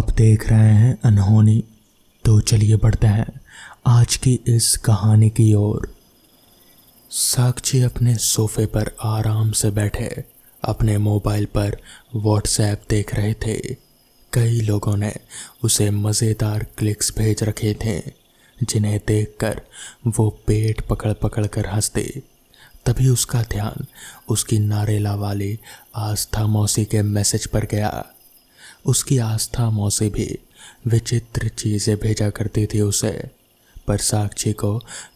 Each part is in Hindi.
आप देख रहे हैं अनहोनी। तो चलिए बढ़ते हैं आज की इस कहानी की ओर। साक्षी अपने सोफे पर आराम से बैठे अपने मोबाइल पर व्हाट्सएप देख रहे थे। कई लोगों ने उसे मज़ेदार क्लिक्स भेज रखे थे जिन्हें देखकर वो पेट पकड़ पकड़ कर हंसते। तभी उसका ध्यान उसकी नारेला वाली आस्था मौसी के मैसेज पर गया। उसकी आस्था मौसी भी विचित्र चीज़ें भेजा करती थी उसे, पर साक्षी को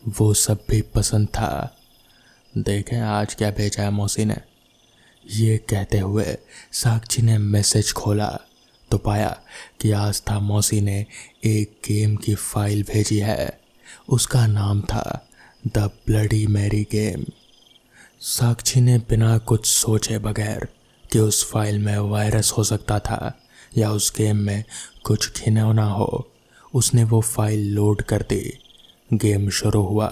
वो सब भी पसंद था। देखें आज क्या भेजा है मौसी ने। ये कहते हुए साक्षी ने मैसेज खोला तो पाया कि आस्था मौसी ने एक गेम की फाइल भेजी है। उसका नाम था द ब्लडी मैरी गेम। साक्षी ने बिना कुछ सोचे बगैर कि उस फाइल में वायरस हो सकता था या उस गेम में कुछ घिनौना हो, उसने वो फाइल लोड कर दी। गेम शुरू हुआ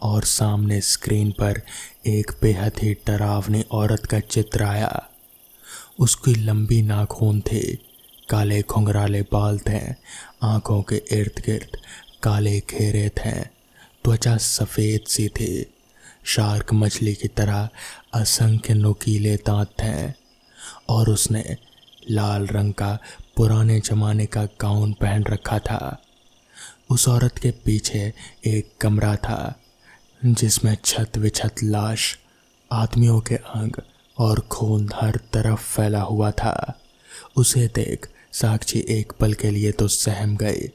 और सामने स्क्रीन पर एक बेहद ही डरावनी औरत का चित्र आया। उसकी लंबी नाखून थी, काले घुंघराले बाल थे, आंखों के इर्द गिर्द काले घेरे थे, त्वचा सफ़ेद सी थी, शार्क मछली की तरह असंख्य नुकीले दांत थे और उसने लाल रंग का पुराने ज़माने का गाउन पहन रखा था। उस औरत के पीछे एक कमरा था जिसमें छत विछत लाश, आदमियों के अंग और खून हर तरफ फैला हुआ था। उसे देख साक्षी एक पल के लिए तो सहम गई,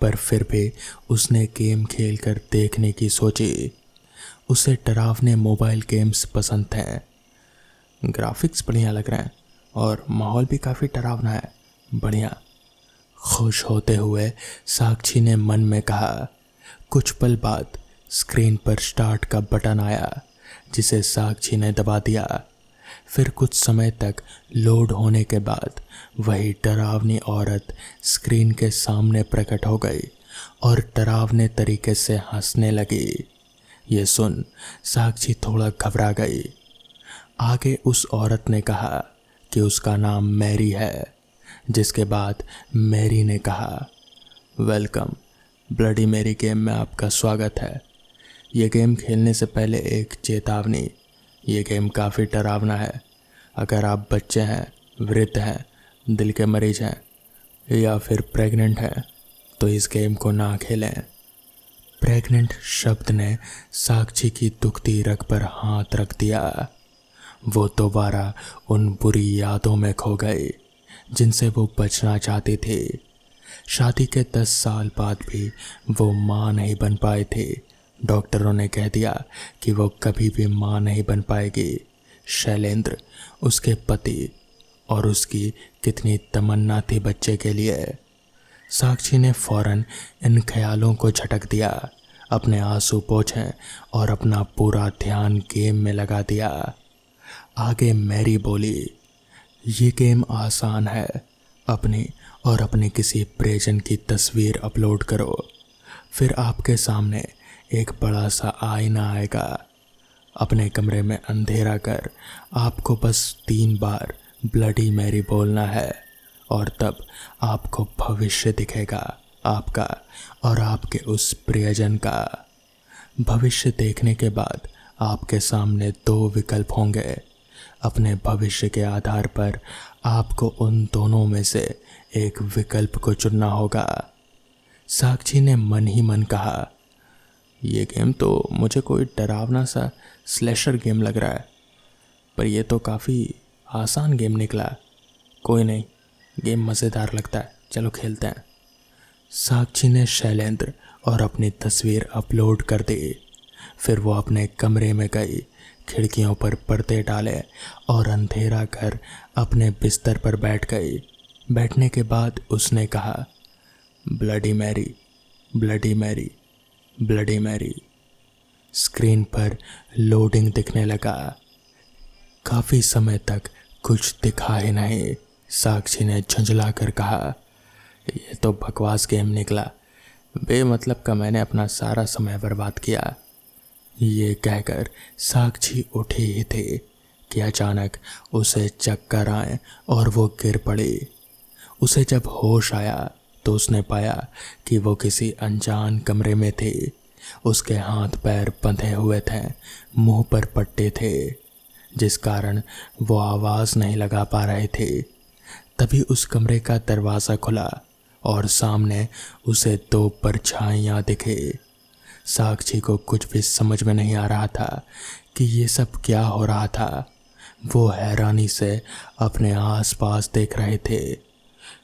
पर फिर भी उसने गेम खेलकर देखने की सोची। उसे डरावने मोबाइल गेम्स पसंद थे। ग्राफिक्स बढ़िया लग रहे हैं और माहौल भी काफ़ी डरावना है, बढ़िया। खुश होते हुए साक्षी ने मन में कहा। कुछ पल बाद स्क्रीन पर स्टार्ट का बटन आया जिसे साक्षी ने दबा दिया। फिर कुछ समय तक लोड होने के बाद वही डरावनी औरत स्क्रीन के सामने प्रकट हो गई और डरावने तरीके से हंसने लगी। ये सुन साक्षी थोड़ा घबरा गई। आगे उस औरत ने कहा कि उसका नाम मैरी है, जिसके बाद मैरी ने कहा, वेलकम, ब्लडी मैरी गेम में आपका स्वागत है। ये गेम खेलने से पहले एक चेतावनी, ये गेम काफ़ी डरावना है। अगर आप बच्चे हैं, वृद्ध हैं, दिल के मरीज हैं या फिर प्रेग्नेंट हैं तो इस गेम को ना खेलें। प्रेग्नेंट शब्द ने साक्षी की दुखती रग पर हाथ रख दिया। वो दोबारा उन बुरी यादों में खो गई जिनसे वो बचना चाहती थी। शादी के 10 साल बाद भी वो माँ नहीं बन पाई थी। डॉक्टरों ने कह दिया कि वो कभी भी माँ नहीं बन पाएगी। शैलेंद्र, उसके पति, और उसकी कितनी तमन्ना थी बच्चे के लिए। साक्षी ने फौरन इन ख्यालों को झटक दिया, अपने आंसू पोंछे और अपना पूरा ध्यान गेम में लगा दिया। आगे मैरी बोली, ये गेम आसान है। अपनी और अपने किसी प्रियजन की तस्वीर अपलोड करो, फिर आपके सामने एक बड़ा सा आईना आएगा। अपने कमरे में अंधेरा कर आपको बस 3 बार ब्लडी मैरी बोलना है और तब आपको भविष्य दिखेगा, आपका और आपके उस प्रियजन का। भविष्य देखने के बाद आपके सामने 2 विकल्प होंगे। अपने भविष्य के आधार पर आपको उन दोनों में से एक विकल्प को चुनना होगा। साक्षी ने मन ही मन कहा, ये गेम तो मुझे कोई डरावना सा स्लैशर गेम लग रहा है, पर यह तो काफ़ी आसान गेम निकला। कोई नहीं, गेम मज़ेदार लगता है, चलो खेलते हैं। साक्षी ने शैलेंद्र और अपनी तस्वीर अपलोड कर दी। फिर वो अपने कमरे में गई, खिड़कियों पर पर्दे डाले और अंधेरा कर अपने बिस्तर पर बैठ गई। बैठने के बाद उसने कहा, bloody Mary, bloody Mary, bloody Mary. Screen पर लोडिंग दिखने लगा। काफ़ी समय तक कुछ दिखा ही नहीं। साक्षी ने झुंझला कर कहा, ये तो बकवास गेम निकला, बेमतलब का मैंने अपना सारा समय बर्बाद किया। ये कहकर साक्षी उठी ही थी कि अचानक उसे चक्कर आए और वो गिर पड़ी। उसे जब होश आया तो उसने पाया कि वो किसी अनजान कमरे में थी। उसके हाथ पैर बंधे हुए थे, मुंह पर पट्टे थे, जिस कारण वो आवाज़ नहीं लगा पा रहे थे। तभी उस कमरे का दरवाज़ा खुला और सामने उसे दो परछाइयाँ दिखे। साक्षी को कुछ भी समझ में नहीं आ रहा था कि ये सब क्या हो रहा था। वो हैरानी से अपने आसपास देख रहे थे।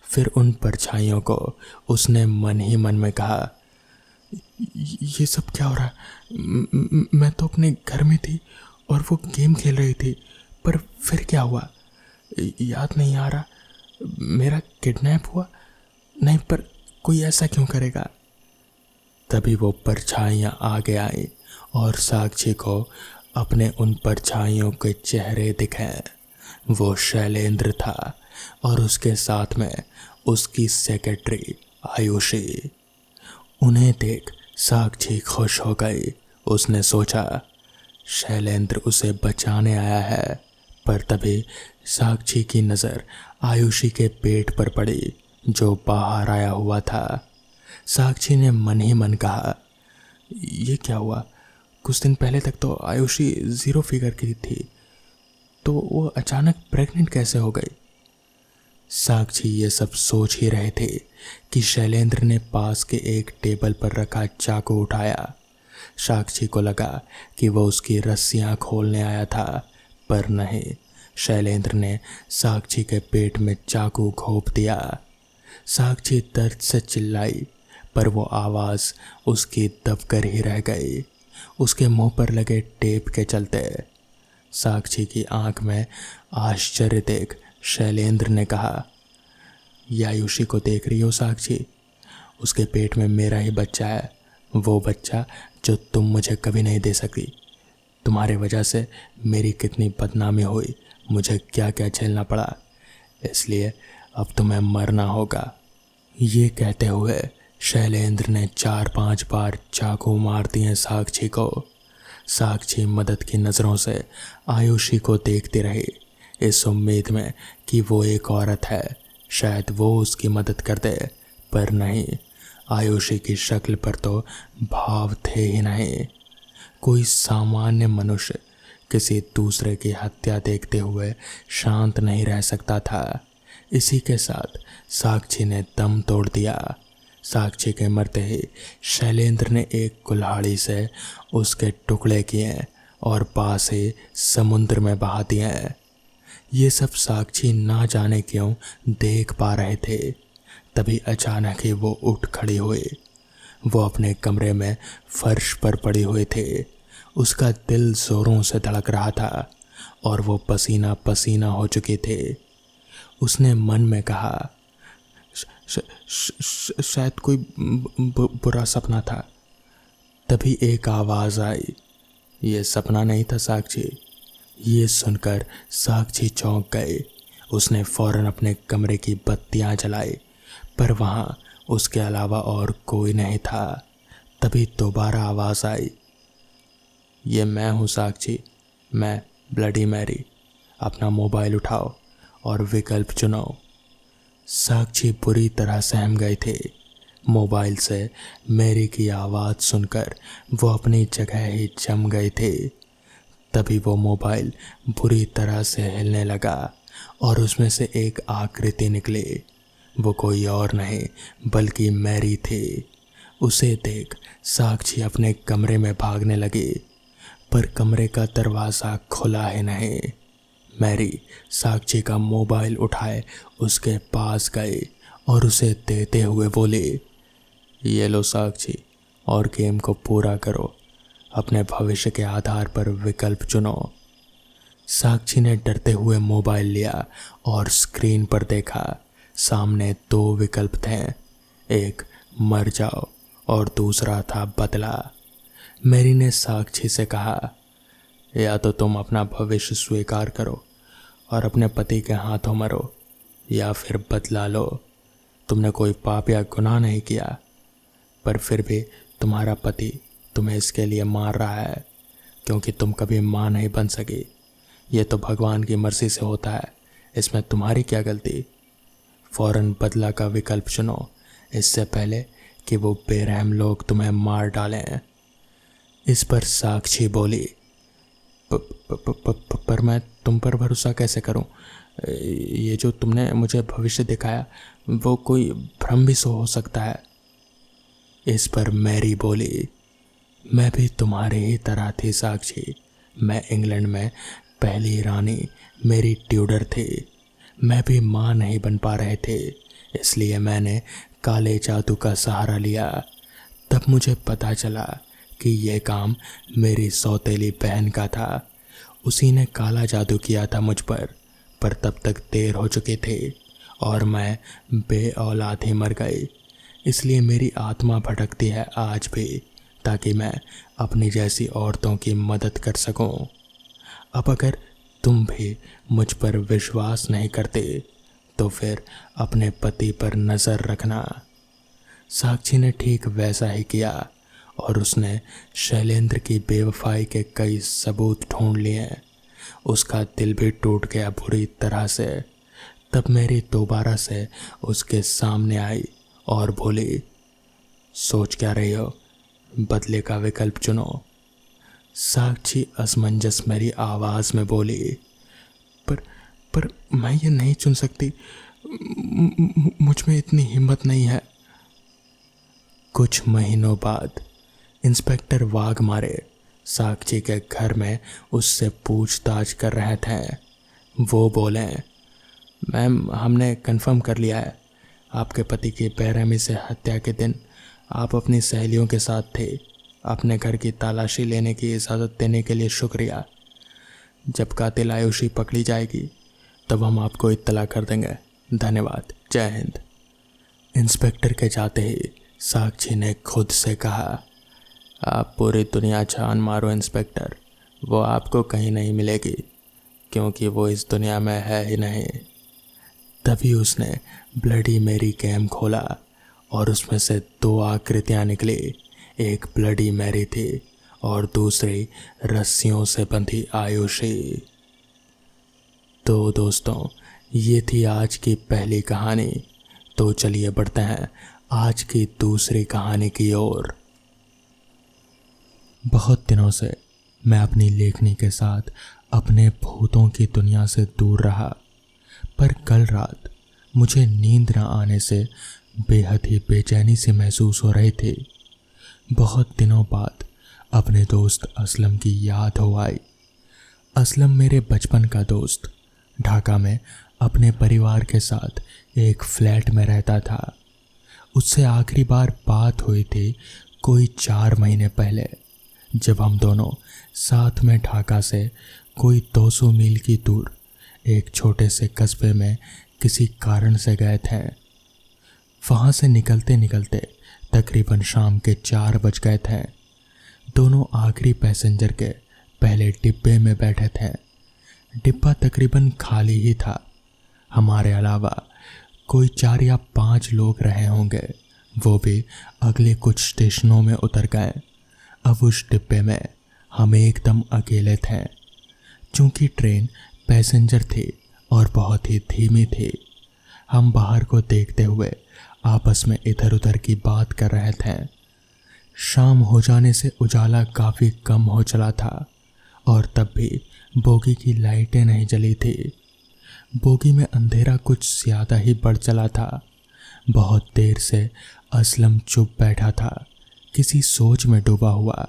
फिर उन परछाइयों को उसने मन ही मन में कहा, ये सब क्या हो रहा है? मैं तो अपने घर में थी और वो गेम खेल रही थी, पर फिर क्या हुआ? याद नहीं आ रहा। मेरा किडनैप हुआ? नहीं, पर कोई ऐसा क्यों करेगा? तभी वो परछाइयाँ आगे आई और साक्षी को अपने उन परछाइयों के चेहरे दिखे। वो शैलेंद्र था और उसके साथ में उसकी सेक्रेटरी आयुषी। उन्हें देख साक्षी खुश हो गई। उसने सोचा शैलेंद्र उसे बचाने आया है। पर तभी साक्षी की नज़र आयुषी के पेट पर पड़ी, जो बाहर आया हुआ था। साक्षी ने मन ही मन कहा, ये क्या हुआ? कुछ दिन पहले तक तो आयुषी 0 फिगर की थी, तो वो अचानक प्रेग्नेंट कैसे हो गई? साक्षी ये सब सोच ही रहे थे कि शैलेंद्र ने पास के एक टेबल पर रखा चाकू उठाया। साक्षी को लगा कि वो उसकी रस्सियां खोलने आया था, पर नहीं, शैलेंद्र ने साक्षी के पेट में चाकू घोंप दिया। साक्षी दर्द से चिल्लाई, पर वो आवाज़ उसकी दबकर ही रह गई, उसके मुंह पर लगे टेप के चलते। साक्षी की आंख में आश्चर्य देख शैलेंद्र ने कहा, या आयुषी को देख रही हो साक्षी? उसके पेट में मेरा ही बच्चा है, वो बच्चा जो तुम मुझे कभी नहीं दे सकी। तुम्हारे वजह से मेरी कितनी बदनामी हुई, मुझे क्या क्या झेलना पड़ा, इसलिए अब तुम्हें मरना होगा। ये कहते हुए शैलेंद्र ने 4-5 बार चाकू मार दिए साक्षी को। साक्षी मदद की नज़रों से आयुषी को देखती रही, इस उम्मीद में कि वो एक औरत है, शायद वो उसकी मदद कर दे। पर नहीं, आयुषी की शक्ल पर तो भाव थे ही नहीं। कोई सामान्य मनुष्य किसी दूसरे की हत्या देखते हुए शांत नहीं रह सकता था। इसी के साथ साक्षी ने दम तोड़ दिया। साक्षी के मरते ही शैलेंद्र ने एक कुल्हाड़ी से उसके टुकड़े किए और पास ही समुद्र में बहा दिए। ये सब साक्षी ना जाने क्यों देख पा रहे थे। तभी अचानक ही वो उठ खड़ी हुई। वो अपने कमरे में फर्श पर पड़ी हुई थी। उसका दिल जोरों से धड़क रहा था और वो पसीना पसीना हो चुकी थी। उसने मन में कहा, शायद कोई बुरा सपना था। तभी एक आवाज़ आई, ये सपना नहीं था साक्षी। ये सुनकर साक्षी चौंक गई। उसने फौरन अपने कमरे की बत्तियां जलाई, पर वहाँ उसके अलावा और कोई नहीं था। तभी दोबारा आवाज़ आई, ये मैं हूँ साक्षी, मैं ब्लडी मैरी। अपना मोबाइल उठाओ और विकल्प चुनो। साक्षी बुरी तरह सहम गए थे। मोबाइल से मैरी की आवाज़ सुनकर वो अपनी जगह ही जम गए थे। तभी वो मोबाइल बुरी तरह से हिलने लगा और उसमें से एक आकृति निकली। वो कोई और नहीं बल्कि मैरी थी। उसे देख साक्षी अपने कमरे में भागने लगी, पर कमरे का दरवाज़ा खुला ही नहीं। मैरी साक्षी का मोबाइल उठाए उसके पास गई और उसे देते हुए बोली, ये लो साक्षी, और गेम को पूरा करो। अपने भविष्य के आधार पर विकल्प चुनो। साक्षी ने डरते हुए मोबाइल लिया और स्क्रीन पर देखा। सामने 2 विकल्प थे, एक मर जाओ और दूसरा था बदला। मैरी ने साक्षी से कहा, या तो तुम अपना भविष्य स्वीकार करो और अपने पति के हाथों मरो, या फिर बदला लो। तुमने कोई पाप या गुनाह नहीं किया, पर फिर भी तुम्हारा पति तुम्हें इसके लिए मार रहा है, क्योंकि तुम कभी माँ नहीं बन सकी। ये तो भगवान की मर्जी से होता है, इसमें तुम्हारी क्या गलती। फौरन बदला का विकल्प चुनो, इससे पहले कि वो बेरहम लोग तुम्हें मार डालें। इस पर साक्षी बोली, पर मैं तुम पर भरोसा कैसे करूं? ये जो तुमने मुझे भविष्य दिखाया वो कोई भ्रम भी सो हो सकता है। इस पर मैरी बोली, मैं भी तुम्हारी ही तरह थी साक्षी। मैं इंग्लैंड में पहली रानी मेरी ट्यूडर थी। मैं भी माँ नहीं बन पा रहे थे, इसलिए मैंने काले जादू का सहारा लिया। तब मुझे पता चला कि यह काम मेरी सौतेली बहन का था। उसी ने काला जादू किया था मुझ पर तब तक देर हो चुकी थी और मैं बे औलाद ही मर गई। इसलिए मेरी आत्मा भटकती है आज भी, ताकि मैं अपनी जैसी औरतों की मदद कर सकूं। अब अगर तुम भी मुझ पर विश्वास नहीं करते तो फिर अपने पति पर नज़र रखना। साक्षी ने ठीक वैसा ही किया और उसने शैलेंद्र की बेवफाई के कई सबूत ढूंढ लिए। उसका दिल भी टूट गया बुरी तरह से। तब मेरी दोबारा से उसके सामने आई और बोली, सोच क्या रही हो? बदले का विकल्प चुनो। साक्षी असमंजस मेरी आवाज़ में बोली, पर मैं ये नहीं चुन सकती। मुझ में इतनी हिम्मत नहीं है। कुछ महीनों बाद इंस्पेक्टर वाघमारे साक्षी के घर में उससे पूछताछ कर रहे थे। वो बोले, मैम, हमने कंफर्म कर लिया है। आपके पति की बेरहमी से हत्या के दिन आप अपनी सहेलियों के साथ थे। अपने घर की तलाशी लेने की इजाज़त देने के लिए शुक्रिया। जब कातिल आयुषी पकड़ी जाएगी तब हम आपको इत्तला कर देंगे। धन्यवाद। जय हिंद। इंस्पेक्टर के जाते ही साक्षी ने खुद से कहा, आप पूरी दुनिया छान मारो इंस्पेक्टर, वो आपको कहीं नहीं मिलेगी, क्योंकि वो इस दुनिया में है ही नहीं। तभी उसने ब्लडी मेरी गेम खोला और उसमें से 2 आकृतियाँ निकली। एक ब्लडी मैरी थी और दूसरी रस्सियों से बंधी आयुषी। तो दोस्तों, ये थी आज की पहली कहानी। तो चलिए बढ़ते हैं आज की दूसरी कहानी की ओर। बहुत दिनों से मैं अपनी लेखनी के साथ अपने भूतों की दुनिया से दूर रहा, पर कल रात मुझे नींद न आने से बेहद ही बेचैनी सी महसूस हो रही थी। बहुत दिनों बाद अपने दोस्त असलम की याद हो आई। असलम मेरे बचपन का दोस्त ढाका में अपने परिवार के साथ एक फ्लैट में रहता था। उससे आखिरी बार बात हुई थी कोई 4 महीने पहले, जब हम दोनों साथ में ढाका से कोई 200 मील की दूर एक छोटे से कस्बे में किसी कारण से गए थे। वहाँ से निकलते निकलते तकरीबन शाम के 4 बज गए थे। दोनों आखिरी पैसेंजर के पहले डिब्बे में बैठे थे। डिब्बा तकरीबन खाली ही था। हमारे अलावा कोई 4 या 5 लोग रहे होंगे, वो भी अगले कुछ स्टेशनों में उतर गए। अब उस डिब्बे में हम एकदम अकेले थे। चूँकि ट्रेन पैसेंजर थी और बहुत ही धीमी थी, हम बाहर को देखते हुए आपस में इधर उधर की बात कर रहे थे। शाम हो जाने से उजाला काफ़ी कम हो चला था और तब भी बोगी की लाइटें नहीं जली थी। बोगी में अंधेरा कुछ ज़्यादा ही बढ़ चला था। बहुत देर से असलम चुप बैठा था, किसी सोच में डूबा हुआ।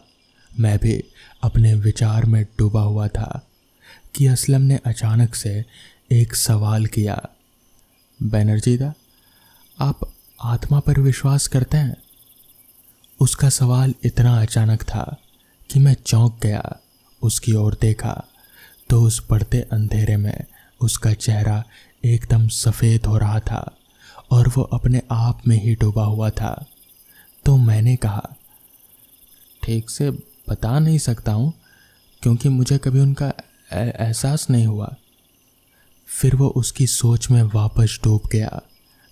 मैं भी अपने विचार में डूबा हुआ था कि असलम ने अचानक से एक सवाल किया, बैनर्जी दा, आप आत्मा पर विश्वास करते हैं? उसका सवाल इतना अचानक था कि मैं चौंक गया। उसकी ओर देखा तो उस बढ़ते अंधेरे में उसका चेहरा एकदम सफ़ेद हो रहा था और वो अपने आप में ही डूबा हुआ था। तो मैंने कहा, ठीक से बता नहीं सकता हूँ, क्योंकि मुझे कभी उनका एहसास नहीं हुआ। फिर वो उसकी सोच में वापस डूब गया।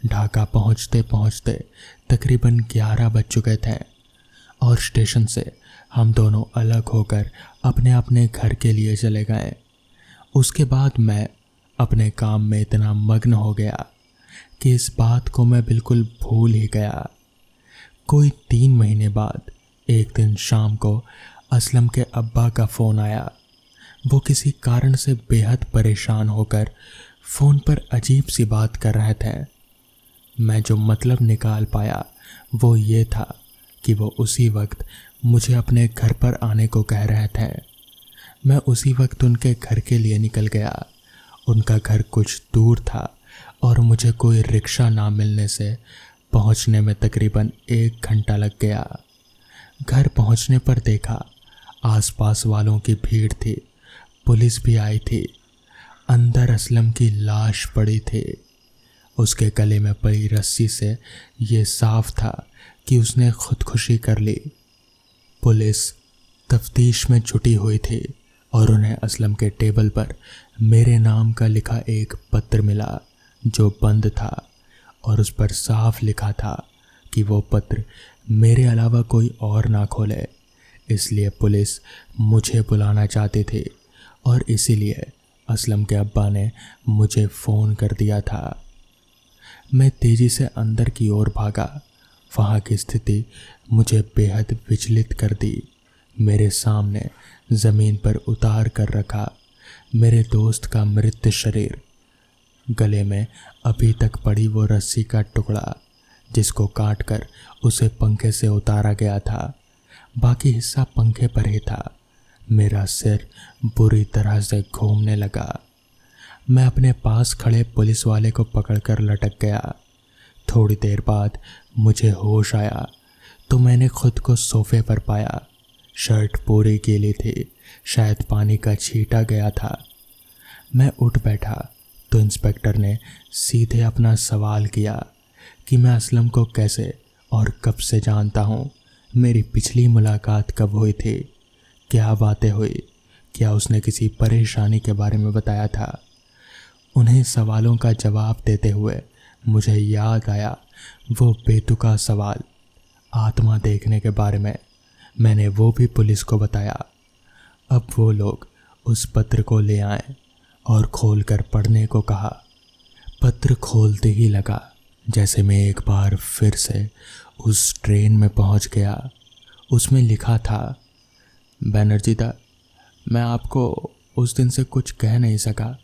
ढाका पहुँचते पहुँचते तकरीबन 11 बज चुके थे और स्टेशन से हम दोनों अलग होकर अपने अपने घर के लिए चले गए। उसके बाद मैं अपने काम में इतना मग्न हो गया कि इस बात को मैं बिल्कुल भूल ही गया। कोई 3 महीने बाद एक दिन शाम को असलम के अब्बा का फ़ोन आया। वो किसी कारण से बेहद परेशान होकर फ़ोन पर अजीब सी बात कर रहे थे। मैं जो मतलब निकाल पाया वो ये था कि वो उसी वक्त मुझे अपने घर पर आने को कह रहे थे। मैं उसी वक्त उनके घर के लिए निकल गया। उनका घर कुछ दूर था और मुझे कोई रिक्शा ना मिलने से पहुंचने में तकरीबन 1 घंटा लग गया। घर पहुंचने पर देखा आसपास वालों की भीड़ थी, पुलिस भी आई थी। अंदर असलम की लाश पड़ी थी। उसके गले में पड़ी रस्सी से ये साफ था कि उसने खुदकुशी कर ली। पुलिस तफ्तीश में जुटी हुई थी और उन्हें असलम के टेबल पर मेरे नाम का लिखा एक पत्र मिला जो बंद था और उस पर साफ लिखा था कि वो पत्र मेरे अलावा कोई और ना खोले। इसलिए पुलिस मुझे बुलाना चाहती थी और इसीलिए असलम के अब्बा ने मुझे फ़ोन कर दिया था। मैं तेज़ी से अंदर की ओर भागा। वहाँ की स्थिति मुझे बेहद विचलित कर दी। मेरे सामने ज़मीन पर उतार कर रखा मेरे दोस्त का मृत शरीर, गले में अभी तक पड़ी वो रस्सी का टुकड़ा जिसको काटकर उसे पंखे से उतारा गया था, बाकी हिस्सा पंखे पर ही था। मेरा सिर बुरी तरह से घूमने लगा। मैं अपने पास खड़े पुलिस वाले को पकड़कर लटक गया। थोड़ी देर बाद मुझे होश आया तो मैंने खुद को सोफे पर पाया। शर्ट पूरी गीली थी, शायद पानी का छींटा गया था। मैं उठ बैठा तो इंस्पेक्टर ने सीधे अपना सवाल किया कि मैं असलम को कैसे और कब से जानता हूँ, मेरी पिछली मुलाकात कब हुई थी, क्या बातें हुई, क्या उसने किसी परेशानी के बारे में बताया था। उन्हें सवालों का जवाब देते हुए मुझे याद आया वो बेतुका सवाल आत्मा देखने के बारे में। मैंने वो भी पुलिस को बताया। अब वो लोग उस पत्र को ले आए और खोलकर पढ़ने को कहा। पत्र खोलते ही लगा जैसे मैं एक बार फिर से उस ट्रेन में पहुंच गया। उसमें लिखा था, बैनर्जी दा, मैं आपको उस दिन से कुछ कह नहीं सका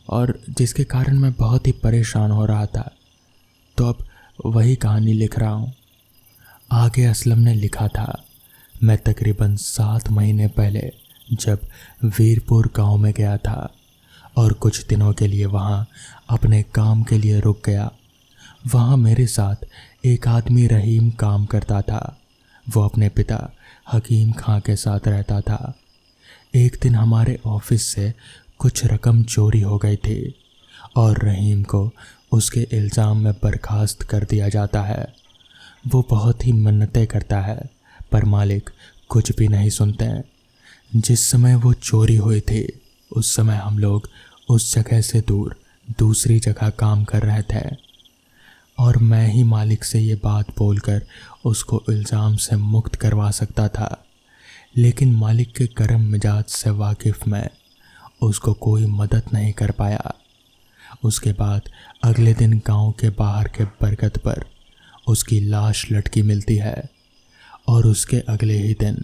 और जिसके कारण मैं बहुत ही परेशान हो रहा था, तो अब वही कहानी लिख रहा हूँ। आगे असलम ने लिखा था, मैं तकरीबन 7 महीने पहले जब वीरपुर गांव में गया था और कुछ दिनों के लिए वहाँ अपने काम के लिए रुक गया। वहाँ मेरे साथ एक आदमी रहीम काम करता था। वो अपने पिता हकीम खां के साथ रहता था। एक दिन हमारे ऑफिस से कुछ रकम चोरी हो गई थी और रहीम को उसके इल्ज़ाम में बर्खास्त कर दिया जाता है। वो बहुत ही मन्नतें करता है पर मालिक कुछ भी नहीं सुनते हैं। जिस समय वो चोरी हुई थी उस समय हम लोग उस जगह से दूर दूसरी जगह काम कर रहे थे और मैं ही मालिक से ये बात बोलकर उसको इल्ज़ाम से मुक्त करवा सकता था, लेकिन मालिक के गर्म मिजाज से वाकिफ़ मैं उसको कोई मदद नहीं कर पाया। उसके बाद अगले दिन गांव के बाहर के बरगद पर उसकी लाश लटकी मिलती है और उसके अगले ही दिन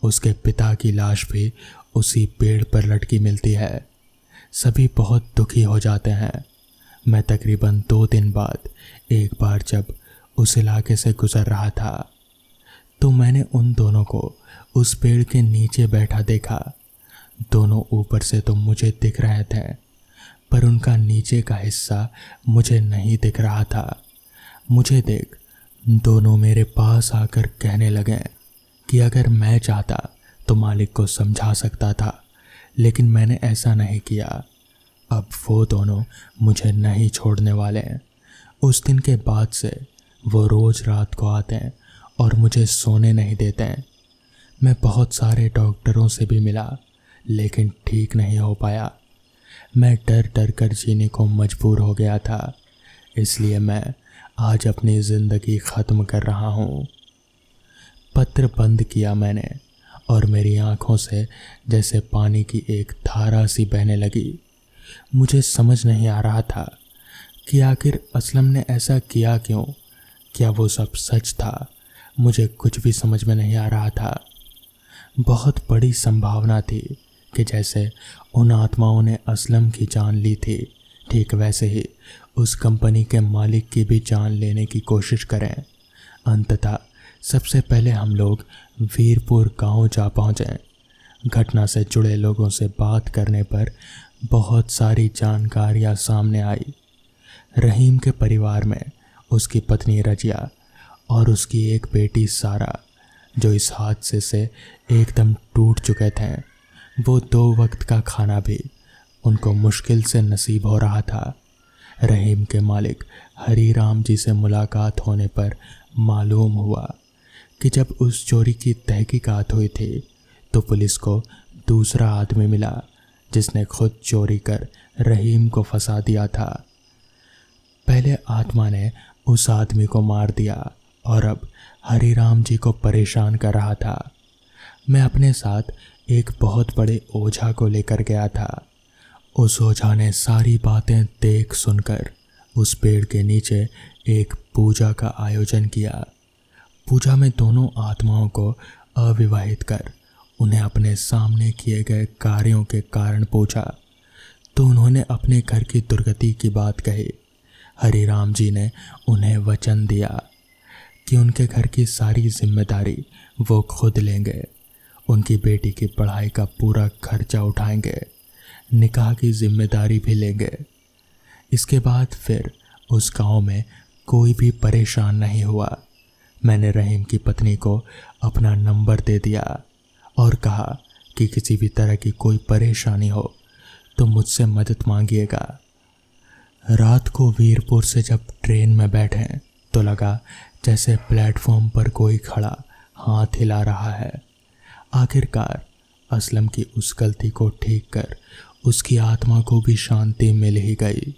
उसके पिता की लाश भी उसी पेड़ पर लटकी मिलती है। सभी बहुत दुखी हो जाते हैं। मैं तकरीबन 2 दिन बाद एक बार जब उस इलाके से गुजर रहा था तो मैंने उन दोनों को उस पेड़ के नीचे बैठा देखा। दोनों ऊपर से तो मुझे दिख रहे थे पर उनका नीचे का हिस्सा मुझे नहीं दिख रहा था। मुझे देख दोनों मेरे पास आकर कहने लगे कि अगर मैं चाहता तो मालिक को समझा सकता था, लेकिन मैंने ऐसा नहीं किया। अब वो दोनों मुझे नहीं छोड़ने वाले हैं। उस दिन के बाद से वो रोज़ रात को आते हैं और मुझे सोने नहीं देते हैं। मैं बहुत सारे डॉक्टरों से भी मिला लेकिन ठीक नहीं हो पाया। मैं डर डर कर जीने को मजबूर हो गया था, इसलिए मैं आज अपनी ज़िंदगी ख़त्म कर रहा हूँ। पत्र बंद किया मैंने और मेरी आँखों से जैसे पानी की एक धारा सी बहने लगी। मुझे समझ नहीं आ रहा था कि आखिर असलम ने ऐसा किया क्यों। क्या वो सब सच था? मुझे कुछ भी समझ में नहीं आ रहा था। बहुत बड़ी संभावना थी कि जैसे उन आत्माओं ने असलम की जान ली थी, ठीक वैसे ही उस कंपनी के मालिक की भी जान लेने की कोशिश करें। अंततः सबसे पहले हम लोग वीरपुर गांव जा पहुँचे। घटना से जुड़े लोगों से बात करने पर बहुत सारी जानकारियां सामने आई। रहीम के परिवार में उसकी पत्नी रजिया और उसकी एक बेटी सारा, जो इस हादसे से एकदम टूट चुके थे। वो 2 वक्त का खाना भी उनको मुश्किल से नसीब हो रहा था। रहीम के मालिक हरीराम जी से मुलाकात होने पर मालूम हुआ कि जब उस चोरी की तहकीकात हुई थी तो पुलिस को दूसरा आदमी मिला जिसने खुद चोरी कर रहीम को फंसा दिया था। पहले आत्मा ने उस आदमी को मार दिया और अब हरीराम जी को परेशान कर रहा था। मैं अपने साथ एक बहुत बड़े ओझा को लेकर गया था। उस ओझा ने सारी बातें देख सुनकर उस पेड़ के नीचे एक पूजा का आयोजन किया। पूजा में दोनों आत्माओं को अविवाहित कर उन्हें अपने सामने किए गए कार्यों के कारण पूछा तो उन्होंने अपने घर की दुर्गति की बात कही। हरिराम जी ने उन्हें वचन दिया कि उनके घर की सारी जिम्मेदारी वो खुद लेंगे, उनकी बेटी की पढ़ाई का पूरा खर्चा उठाएंगे, निकाह की जिम्मेदारी भी लेंगे। इसके बाद फिर उस गांव में कोई भी परेशान नहीं हुआ। मैंने रहीम की पत्नी को अपना नंबर दे दिया और कहा कि किसी भी तरह की कोई परेशानी हो तो मुझसे मदद मांगिएगा। रात को वीरपुर से जब ट्रेन में बैठे तो लगा जैसे प्लेटफॉर्म पर कोई खड़ा हाथ हिला रहा है। आखिरकार असलम की उस गलती को ठीक कर उसकी आत्मा को भी शांति मिल ही गई।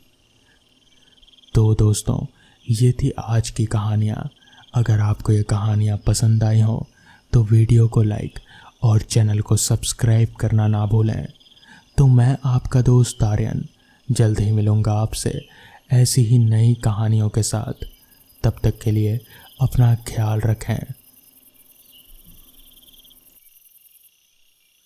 तो दोस्तों, ये थी आज की कहानियाँ। अगर आपको ये कहानियाँ पसंद आई हों तो वीडियो को लाइक और चैनल को सब्सक्राइब करना ना भूलें। तो मैं आपका दोस्त आर्यन जल्द ही मिलूँगा आपसे ऐसी ही नई कहानियों के साथ। तब तक के लिए अपना ख्याल रखें।